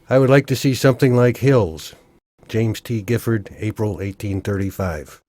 I would like to see something like Hills. James T. Gifford, April 1835.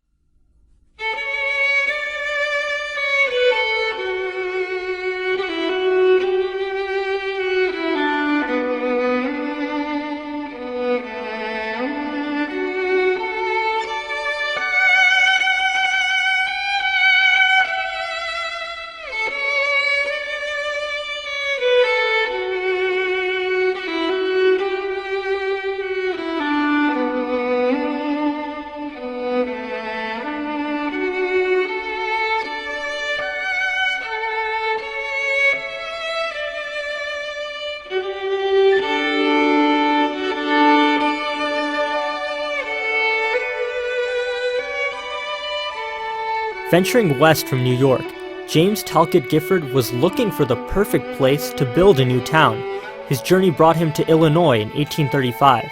Venturing west from New York, James Talcott Gifford was looking for the perfect place to build a new town. His journey brought him to Illinois in 1835.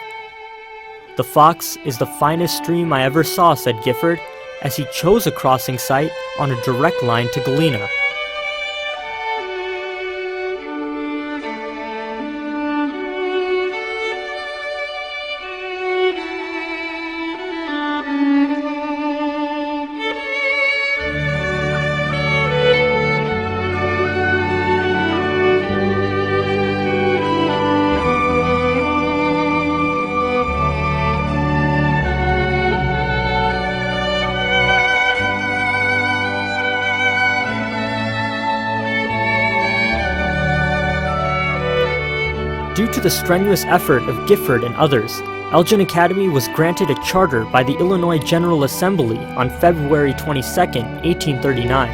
"The Fox is the finest stream I ever saw," said Gifford, as he chose a crossing site on a direct line to Galena. Due to the strenuous effort of Gifford and others, Elgin Academy was granted a charter by the Illinois General Assembly on February 22, 1839.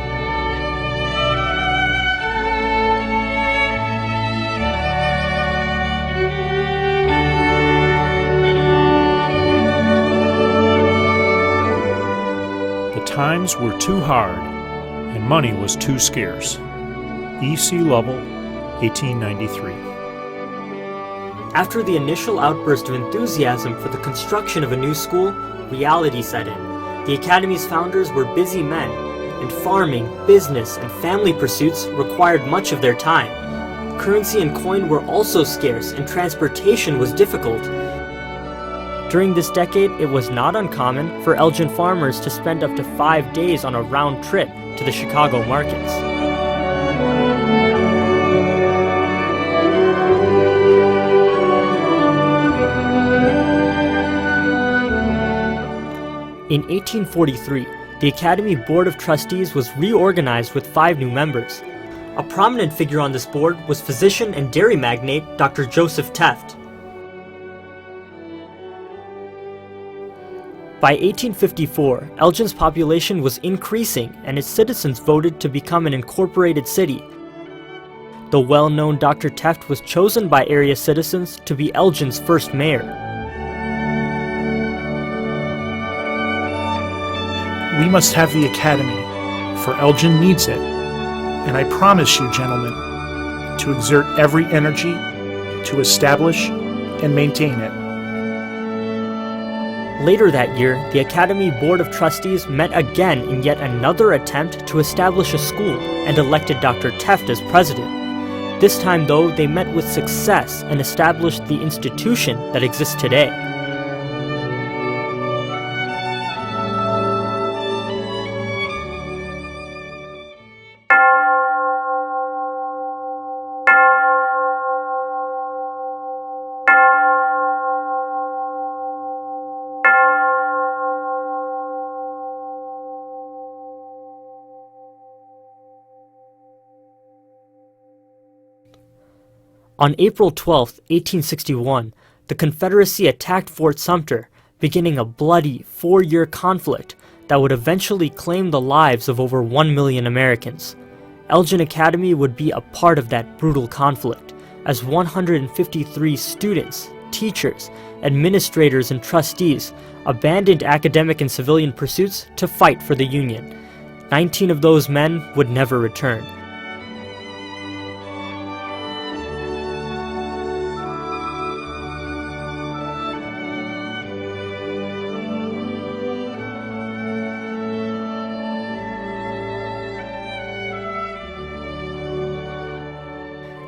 The times were too hard, and money was too scarce. E.C. Lovell, 1893. After the initial outburst of enthusiasm for the construction of a new school, reality set in. The Academy's founders were busy men, and farming, business, and family pursuits required much of their time. Currency and coin were also scarce, and transportation was difficult. During this decade, it was not uncommon for Elgin farmers to spend up to 5 days on a round trip to the Chicago markets. In 1843, the Academy Board of Trustees was reorganized with 5 new members. A prominent figure on this board was physician and dairy magnate Dr. Joseph Teft. By 1854, Elgin's population was increasing and its citizens voted to become an incorporated city. The well-known Dr. Teft was chosen by area citizens to be Elgin's first mayor. We must have the Academy, for Elgin needs it, and I promise you, gentlemen, to exert every energy to establish and maintain it. Later that year, the Academy Board of Trustees met again in yet another attempt to establish a school and elected Dr. Teft as president. This time, though, they met with success and established the institution that exists today. On April 12, 1861, the Confederacy attacked Fort Sumter, beginning a bloody 4-year conflict that would eventually claim the lives of over 1 million Americans. Elgin Academy would be a part of that brutal conflict, as 153 students, teachers, administrators, and trustees abandoned academic and civilian pursuits to fight for the Union. 19 of those men would never return.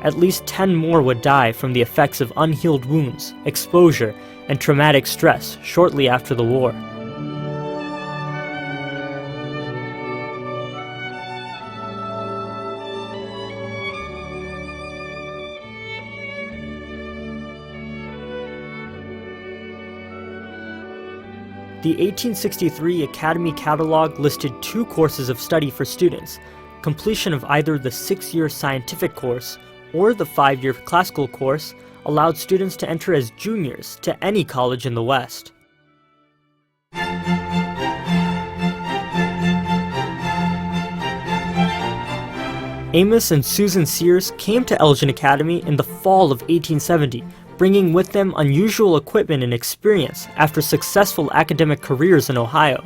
at least 10 more would die from the effects of unhealed wounds, exposure, and traumatic stress shortly after the war. The 1863 Academy Catalog listed 2 courses of study for students. Completion of either the 6-year scientific course or the 5-year classical course allowed students to enter as juniors to any college in the West. Amos and Susan Sears came to Elgin Academy in the fall of 1870, bringing with them unusual equipment and experience after successful academic careers in Ohio.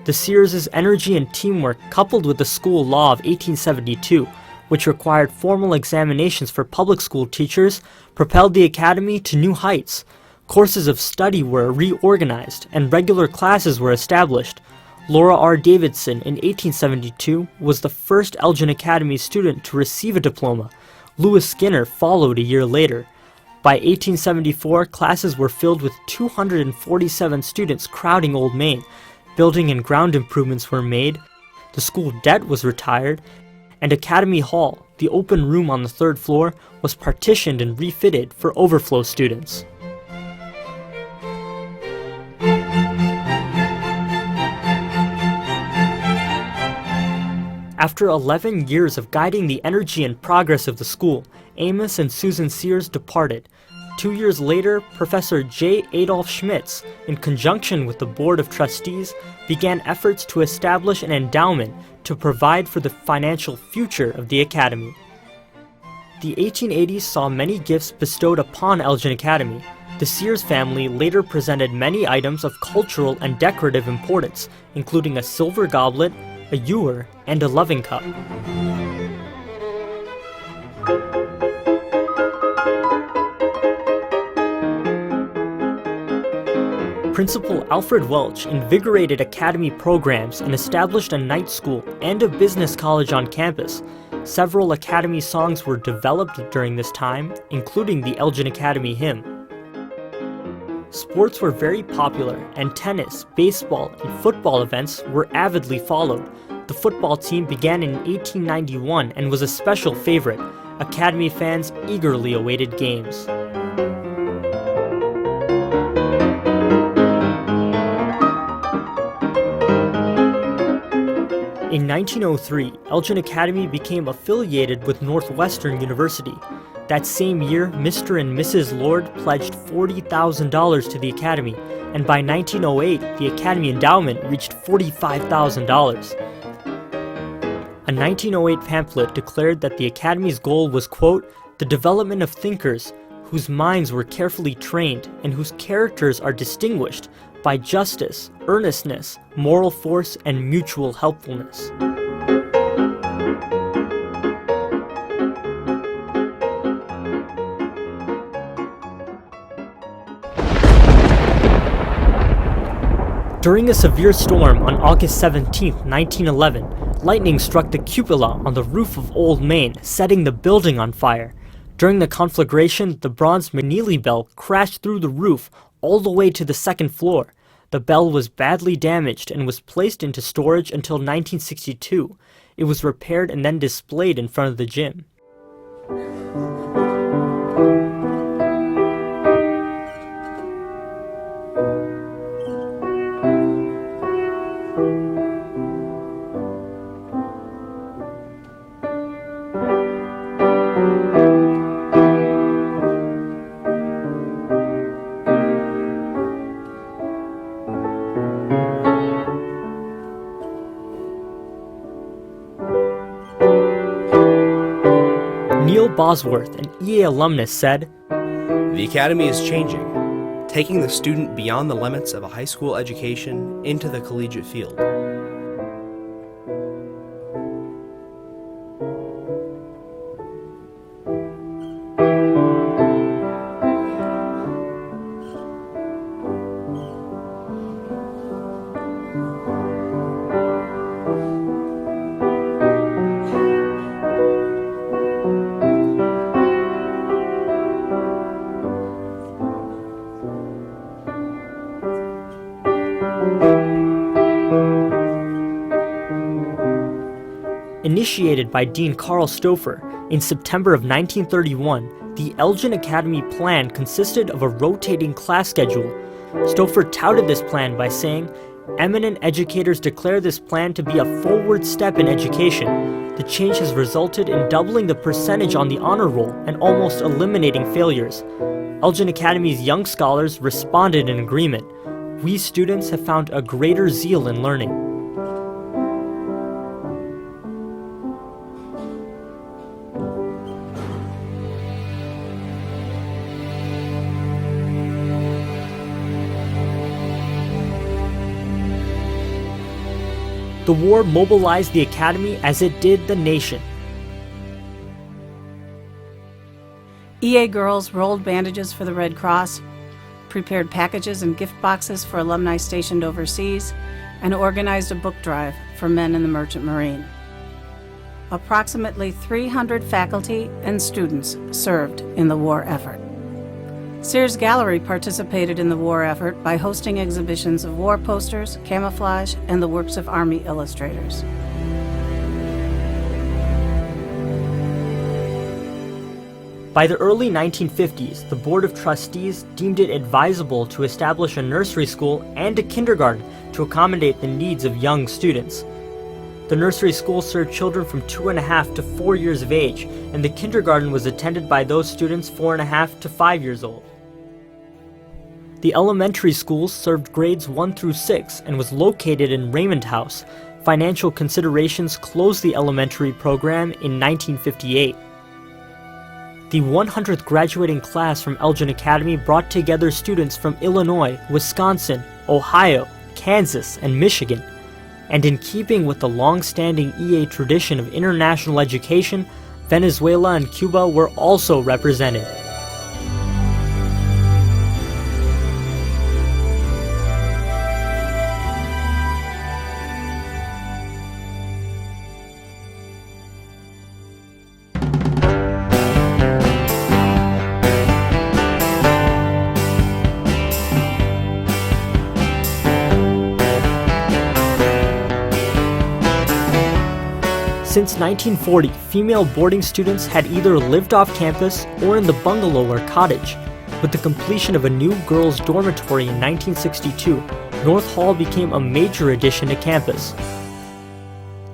The Sears' energy and teamwork, coupled with the school law of 1872, which required formal examinations for public school teachers, propelled the academy to new heights. Courses of study were reorganized, and regular classes were established. Laura R. Davidson in 1872 was the first Elgin Academy student to receive a diploma. Lewis Skinner followed a year later. By 1874, classes were filled with 247 students crowding Old Main. Building and ground improvements were made, the school debt was retired, and Academy Hall, the open room on the 3rd floor, was partitioned and refitted for overflow students. After 11 years of guiding the energy and progress of the school, Amos and Susan Sears departed. 2 years later, Professor J. Adolf Schmitz, in conjunction with the Board of Trustees, began efforts to establish an endowment to provide for the financial future of the Academy. The 1880s saw many gifts bestowed upon Elgin Academy. The Sears family later presented many items of cultural and decorative importance, including a silver goblet, a ewer, and a loving cup. Principal Alfred Welch invigorated academy programs and established a night school and a business college on campus. Several academy songs were developed during this time, including the Elgin Academy hymn. Sports were very popular, and tennis, baseball, and football events were avidly followed. The football team began in 1891 and was a special favorite. Academy fans eagerly awaited games. In 1903, Elgin Academy became affiliated with Northwestern University. That same year, Mr. and Mrs. Lord pledged $40,000 to the Academy, and by 1908, the Academy endowment reached $45,000. A 1908 pamphlet declared that the Academy's goal was, quote, the development of thinkers whose minds were carefully trained and whose characters are distinguished by justice, earnestness, moral force, and mutual helpfulness. During a severe storm on August 17, 1911, lightning struck the cupola on the roof of Old Main, setting the building on fire. During the conflagration, the bronze McNeely bell crashed through the roof all the way to the 2nd floor. The bell was badly damaged and was placed into storage until 1962. It was repaired and then displayed in front of the gym. Neil Bosworth, an EA alumnus, said, "The Academy is changing, taking the student beyond the limits of a high school education into the collegiate field. Initiated by Dean Karl Stouffer, in September of 1931, the Elgin Academy plan consisted of a rotating class schedule. Stouffer touted this plan by saying, "Eminent educators declare this plan to be a forward step in education. The change has resulted in doubling the percentage on the honor roll and almost eliminating failures." Elgin Academy's young scholars responded in agreement. "We students have found a greater zeal in learning." The war mobilized the academy as it did the nation. EA girls rolled bandages for the Red Cross, prepared packages and gift boxes for alumni stationed overseas, and organized a book drive for men in the Merchant Marine. Approximately 300 faculty and students served in the war effort. Sears Gallery participated in the war effort by hosting exhibitions of war posters, camouflage, and the works of Army illustrators. By the early 1950s, the Board of Trustees deemed it advisable to establish a nursery school and a kindergarten to accommodate the needs of young students. The nursery school served children from 2.5 to 4 years of age, and the kindergarten was attended by those students 4.5 to 5 years old. The elementary school served grades 1 through 6 and was located in Raymond House. Financial considerations closed the elementary program in 1958. The 100th graduating class from Elgin Academy brought together students from Illinois, Wisconsin, Ohio, Kansas, and Michigan. And in keeping with the long-standing EA tradition of international education, Venezuela and Cuba were also represented. Since 1940, female boarding students had either lived off campus or in the bungalow or cottage. With the completion of a new girls' dormitory in 1962, North Hall became a major addition to campus.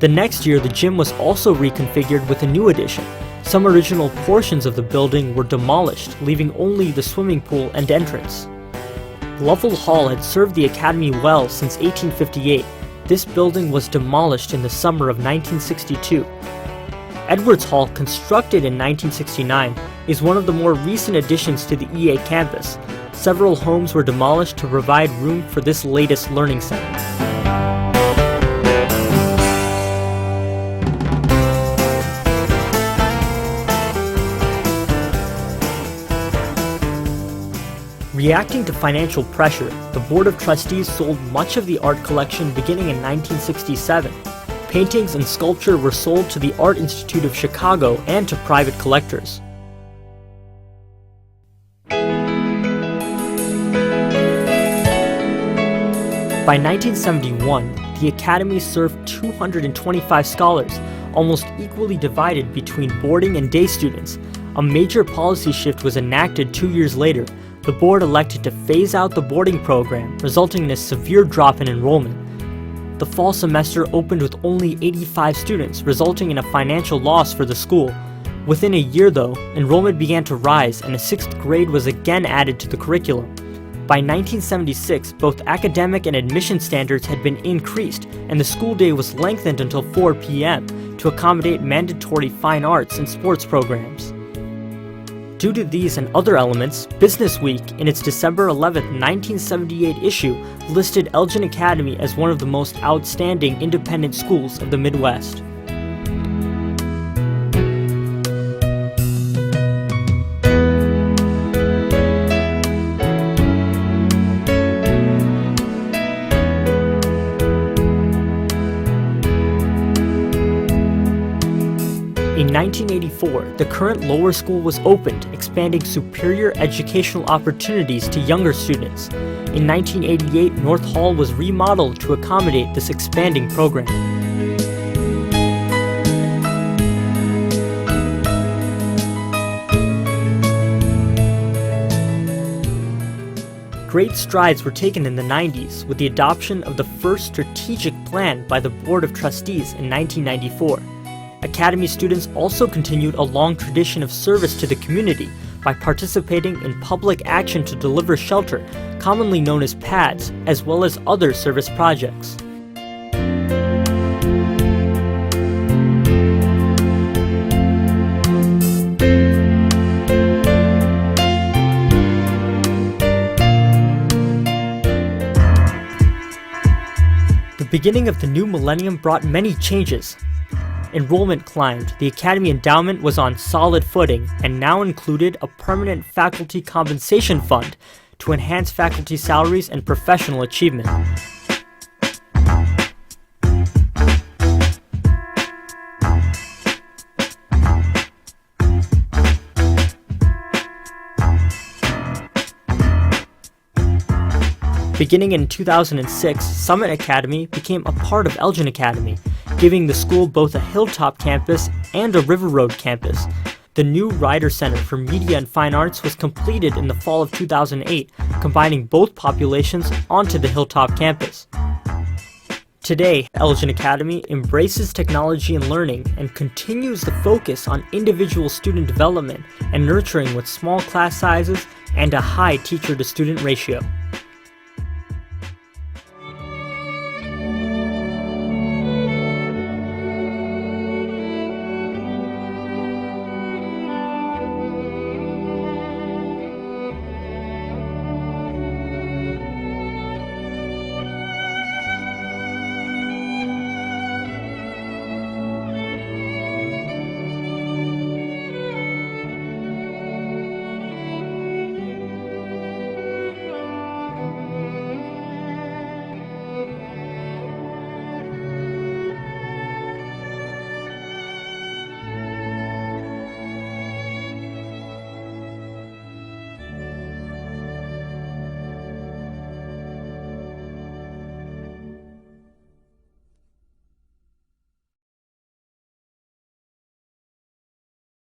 The next year, the gym was also reconfigured with a new addition. Some original portions of the building were demolished, leaving only the swimming pool and entrance. Lovell Hall had served the academy well since 1858. This building was demolished in the summer of 1962. Edwards Hall, constructed in 1969, is one of the more recent additions to the EA campus. Several homes were demolished to provide room for this latest learning center. Reacting to financial pressure, the Board of Trustees sold much of the art collection beginning in 1967. Paintings and sculpture were sold to the Art Institute of Chicago and to private collectors. By 1971, the Academy served 225 scholars, almost equally divided between boarding and day students. A major policy shift was enacted 2 years later. The board elected to phase out the boarding program, resulting in a severe drop in enrollment. The fall semester opened with only 85 students, resulting in a financial loss for the school. Within a year, though, enrollment began to rise and a 6th grade was again added to the curriculum. By 1976, both academic and admission standards had been increased, and the school day was lengthened until 4 p.m. to accommodate mandatory fine arts and sports programs. Due to these and other elements, Business Week, in its December 11, 1978 issue, listed Elgin Academy as one of the most outstanding independent schools of the Midwest. In 1984, the current lower school was opened, expanding superior educational opportunities to younger students. In 1988, North Hall was remodeled to accommodate this expanding program. Great strides were taken in the 90s with the adoption of the first strategic plan by the Board of Trustees in 1994. Academy students also continued a long tradition of service to the community by participating in public action to deliver shelter, commonly known as PADS, as well as other service projects. The beginning of the new millennium brought many changes. Enrollment climbed, the Academy endowment was on solid footing, and now included a permanent faculty compensation fund to enhance faculty salaries and professional achievement. Beginning in 2006, Summit Academy became a part of Elgin Academy, giving the school both a Hilltop campus and a River Road campus. The new Ryder Center for Media and Fine Arts was completed in the fall of 2008, combining both populations onto the Hilltop campus. Today, Elgin Academy embraces technology and learning and continues the focus on individual student development and nurturing with small class sizes and a high teacher-to-student ratio.